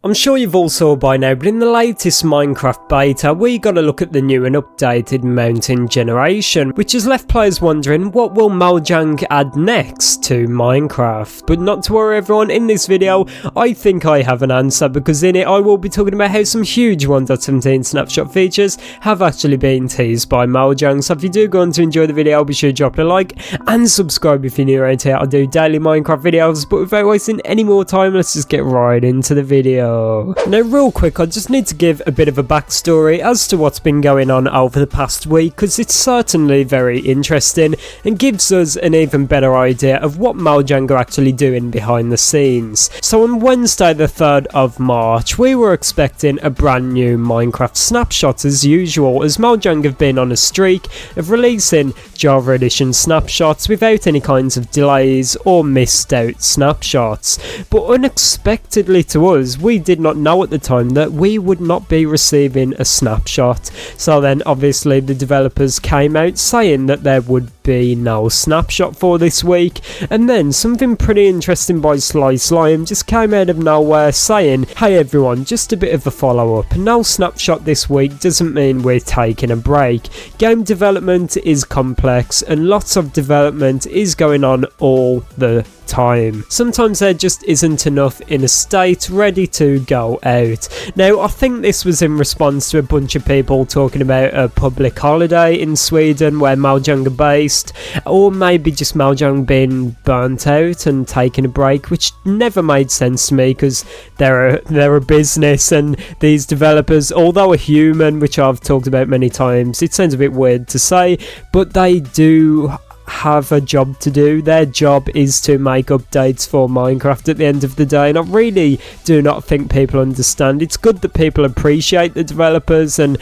I'm sure you've all saw by now, but in the latest Minecraft beta, we got a look at the new and updated mountain generation, which has left players wondering what will Mojang add next to Minecraft. But not to worry everyone, in this video, I think I have an answer, because in it I will be talking about how some huge 1.17 Snapshot features have actually been teased by Mojang. So if you do go on to enjoy the video, be sure to drop a like and subscribe if you're new around here. I do daily Minecraft videos, but without wasting any more time, let's just get right into the video. Now real quick, I just need to give a bit of a backstory as to what's been going on over the past week, because it's certainly very interesting and gives us an even better idea of what Mojang are actually doing behind the scenes. So on Wednesday the 3rd of March, we were expecting a brand new Minecraft snapshot as usual, as Mojang have been on a streak of releasing Java Edition snapshots without any kinds of delays or missed out snapshots. But unexpectedly to us, we did not know at the time that we would not be receiving a snapshot. So then obviously the developers came out saying that there would be no snapshot for this week, and then something pretty interesting by Sly Slime just came out of nowhere saying, hey everyone, just a bit of a follow-up, no snapshot this week doesn't mean we're taking a break. Game development is complex and lots of development is going on all the time. Sometimes there just isn't enough in a state ready to go out. Now I think this was in response to a bunch of people talking about a public holiday in Sweden where Mojang are based, or maybe just Mojang being burnt out and taking a break, which never made sense to me because they're a business, and these developers, although a human, which I've talked about many times, it sounds a bit weird to say, but they do have a job to do. Their job is to make updates for Minecraft at the end of the day, and I really do not think people understand. It's good that people appreciate the developers and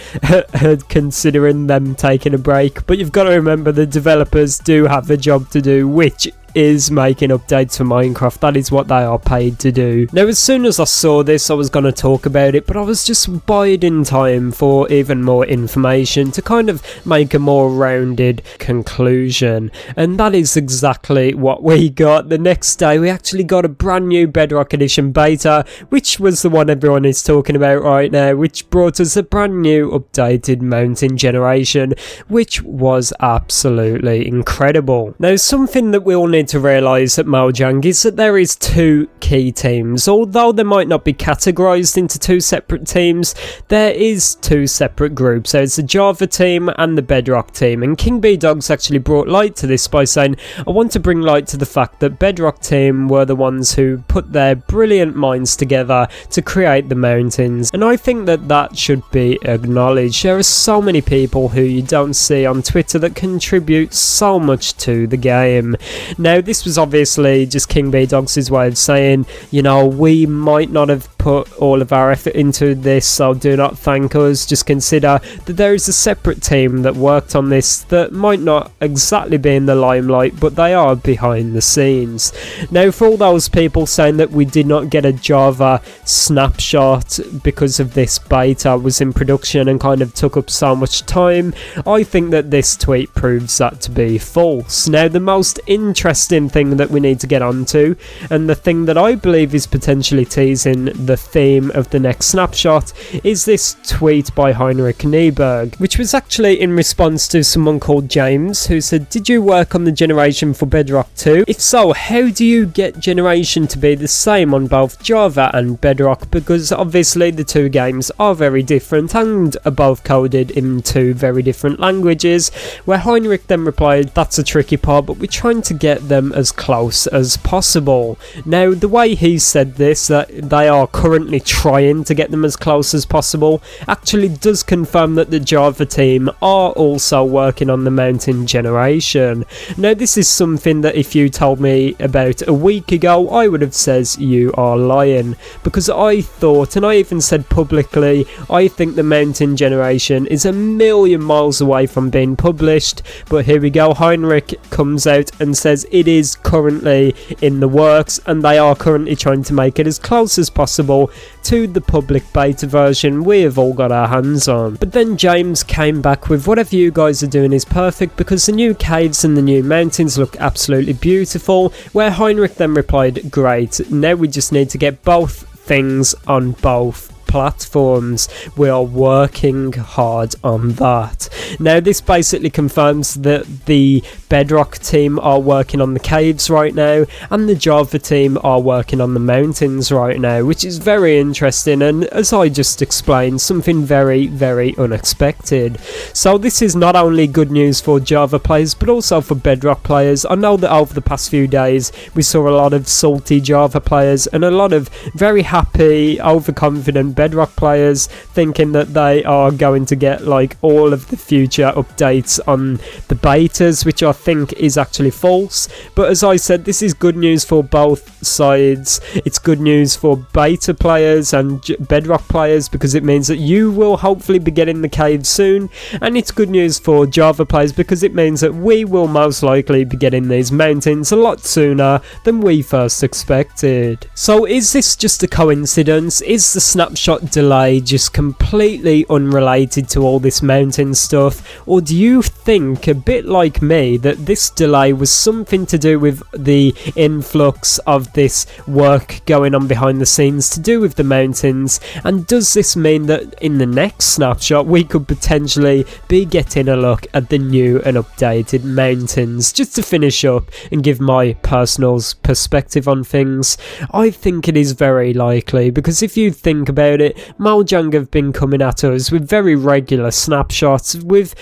considering them taking a break, but you've got to remember the developers do have a job to do, which is making updates for Minecraft. That is what they are paid to do. Now as soon as I saw this, I was going to talk about it, but I was just biding time for even more information to kind of make a more rounded conclusion, and that is exactly what we got. The next day we actually got a brand new Bedrock Edition beta, which was the one everyone is talking about right now, which brought us a brand new updated mountain generation, which was absolutely incredible. Now something that we all need to realise at Mojang is that there is two key teams. Although they might not be categorised into two separate teams, there is two separate groups. So it's the Java team and the Bedrock team, and King B Dogs actually brought light to this by saying, I want to bring light to the fact that Bedrock team were the ones who put their brilliant minds together to create the mountains, and I think that that should be acknowledged. There are so many people who you don't see on Twitter that contribute so much to the game. Now this was obviously just King B Dogs' way of saying, you know, we might not have put all of our effort into this, so do not thank us. Just consider that there is a separate team that worked on this that might not exactly be in the limelight, but they are behind the scenes. Now for all those people saying that we did not get a Java snapshot because of this beta was in production and kind of took up so much time, I think that this tweet proves that to be false. Now the most interesting thing that we need to get onto, and the thing that I believe is potentially teasing the theme of the next snapshot, is this tweet by Heinrich Nieberg, which was actually in response to someone called James, who said, did you work on the generation for Bedrock 2? If so, how do you get generation to be the same on both Java and Bedrock? Because obviously the two games are very different and are both coded in two very different languages, where Heinrich then replied, that's a tricky part, but we're trying to get them as close as possible. Now the way he said this, that they are currently trying to get them as close as possible, actually does confirm that the Java team are also working on the mountain generation. Now this is something that if you told me about a week ago, I would have said you are lying, because I thought, and I even said publicly, I think the mountain generation is a million miles away from being published, but here we go, Heinrich comes out and says it is currently in the works, and they are currently trying to make it as close as possible to the public beta version we have all got our hands on. But then James came back with, whatever you guys are doing is perfect, because the new caves and the new mountains look absolutely beautiful, where Heinrich then replied, great, now we just need to get both things on both platforms. We are working hard on that. Now this basically confirms that the Bedrock team are working on the caves right now, and the Java team are working on the mountains right now, which is very interesting, and as I just explained, something very, very unexpected. So this is not only good news for Java players but also for Bedrock players. I know that over the past few days we saw a lot of salty Java players and a lot of very happy, overconfident Bedrock players thinking that they are going to get like all of the future updates on the betas, which I think is actually false. But as I said, this is good news for both sides. It's good news for beta players and Bedrock players because it means that you will hopefully be getting the cave soon, and it's good news for Java players because it means that we will most likely be getting these mountains a lot sooner than we first expected. So is this just a coincidence? Is the snapshot delay just completely unrelated to all this mountain stuff, or do you think, a bit like me, that this delay was something to do with the influx of this work going on behind the scenes to do with the mountains? And does this mean that in the next snapshot we could potentially be getting a look at the new and updated mountains? Just to finish up and give my personal perspective on things, I think it is very likely, because if you think about it, Mojang have been coming at us with very regular snapshots with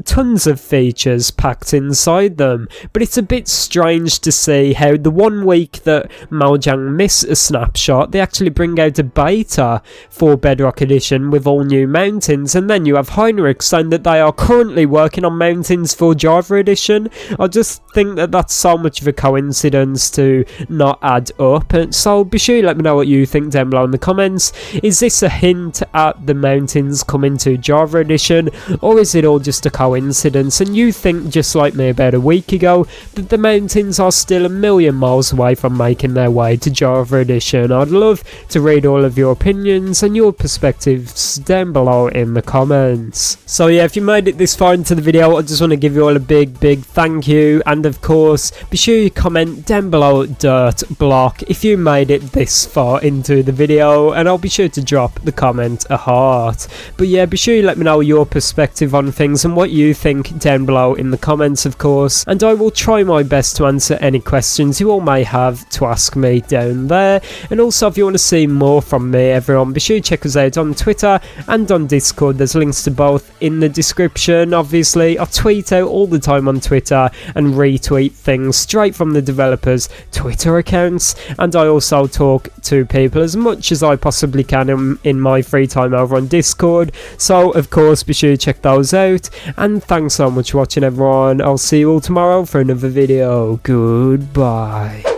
tons of features packed inside them, but it's a bit strange to see how the 1 week that Mojang miss a snapshot, they actually bring out a beta for Bedrock Edition with all new mountains, and then you have Heinrich saying that they are currently working on mountains for Java Edition. I just think that that's so much of a coincidence to not add up. And so be sure you let me know what you think down below in the comments. Is this a hint at the mountains coming to Java Edition, or is it all just a coincidence and you think, just like me about a week ago, that the mountains are still a million miles away from making their way to Java Edition? I'd love to read all of your opinions and your perspectives down below in the comments. So yeah, if you made it this far into the video, I just want to give you all a big thank you, and of course be sure you comment down below dirt block if you made it this far into the video, and I'll be sure to drop the comment a heart. But yeah, be sure you let me know your perspective on things and what you think down below in the comments, of course, and I will try my best to answer any questions you all may have to ask me down there. And also, if you want to see more from me, everyone, be sure you check us out on Twitter and on Discord. There's links to both in the description. Obviously, I tweet out all the time on Twitter and retweet things straight from the developers' Twitter accounts, and I also talk to people as much as I possibly can in my free time over on Discord. So of course be sure to check those out, and thanks so much for watching, everyone. I'll see you all tomorrow for another video. Goodbye.